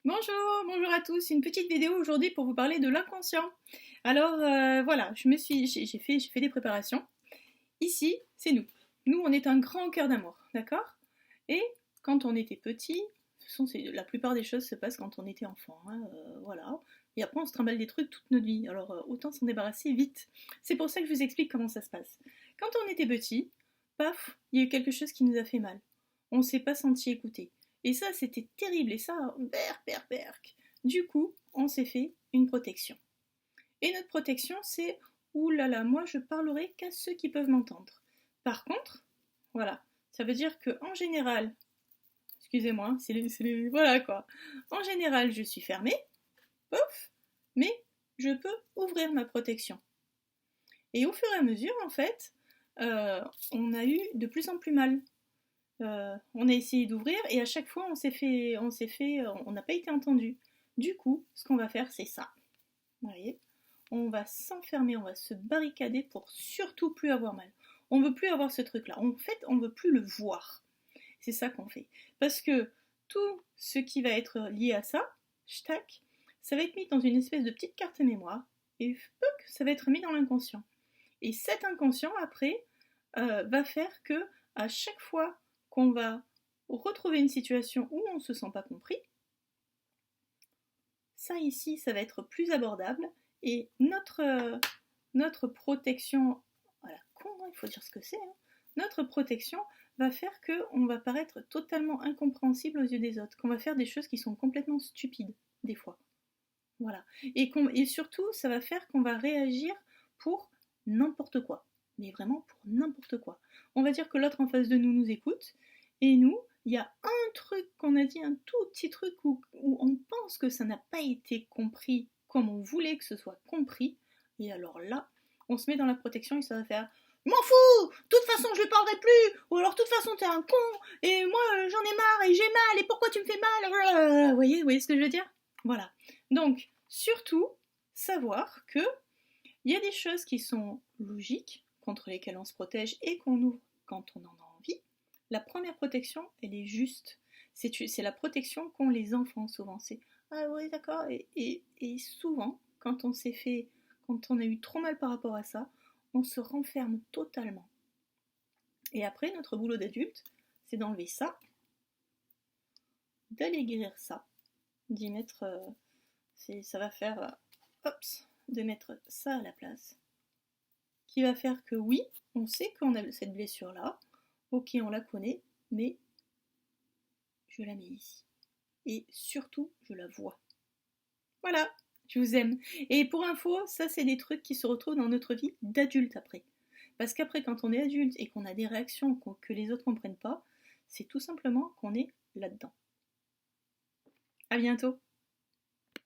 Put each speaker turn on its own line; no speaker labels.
Bonjour à tous, une petite vidéo aujourd'hui pour vous parler de l'inconscient. Alors voilà, j'ai fait des préparations. Ici, c'est nous. Nous, on est un grand cœur d'amour, d'accord? Et quand on était petit, la plupart des choses se passent quand on était enfant, hein, voilà. Et après, on se trimballe des trucs toute notre vie. Alors autant s'en débarrasser vite. C'est pour ça que je vous explique comment ça se passe. Quand on était petit, paf, il y a eu quelque chose qui nous a fait mal. On ne s'est pas senti écouté. Et ça, c'était terrible. Et ça, berk. Du coup, on s'est fait une protection. Et notre protection, c'est ouh là là, moi je parlerai qu'à ceux qui peuvent m'entendre. Par contre, voilà, ça veut dire que en général, excusez-moi, voilà quoi. En général, je suis fermée, pof, mais je peux ouvrir ma protection. Et au fur et à mesure, en fait, on a eu de plus en plus mal. On a essayé d'ouvrir et à chaque fois on n'a pas été entendu. Du coup, ce qu'on va faire, c'est ça. Vous voyez, on va s'enfermer, on va se barricader pour surtout plus avoir mal. On veut plus avoir ce truc-là. En fait, on veut plus le voir. C'est ça qu'on fait. Parce que tout ce qui va être lié à ça, ça va être mis dans une espèce de petite carte mémoire et ça va être mis dans l'inconscient. Et cet inconscient, après, va faire que à chaque fois qu'on va retrouver une situation où on ne se sent pas compris, ça ici, ça va être plus abordable et notre protection, voilà, il faut dire ce que c'est, hein, notre protection va faire qu'on va paraître totalement incompréhensible aux yeux des autres, qu'on va faire des choses qui sont complètement stupides, des fois. Voilà. Et surtout, ça va faire qu'on va réagir pour n'importe quoi. Mais vraiment pour n'importe quoi. On va dire que l'autre en face de nous écoute, et nous, il y a un truc qu'on a dit, un tout petit truc où on pense que ça n'a pas été compris comme on voulait que ce soit compris, et alors là, on se met dans la protection et ça va faire m'en fous, de toute façon je ne parlerai plus, ou alors de toute façon t'es un con, et moi j'en ai marre et j'ai mal, et pourquoi tu me fais mal, vous voyez ce que je veux dire? Voilà. Donc, surtout, savoir que il y a des choses qui sont logiques, contre lesquelles on se protège et qu'on ouvre quand on en a envie. La première protection, elle est juste. C'est la protection qu'ont les enfants souvent. C'est ah oui, d'accord. Et souvent, quand on a eu trop mal par rapport à ça, on se renferme totalement. Et après, notre boulot d'adulte, c'est d'enlever ça, d'aller guérir ça, d'y mettre. Ça va faire. De mettre ça à la place. Qui va faire que oui, on sait qu'on a cette blessure-là, ok, on la connaît, mais je la mets ici. Et surtout, je la vois. Voilà, je vous aime. Et pour info, ça c'est des trucs qui se retrouvent dans notre vie d'adulte après. Parce qu'après, quand on est adulte et qu'on a des réactions que les autres ne comprennent pas, c'est tout simplement qu'on est là-dedans. À bientôt.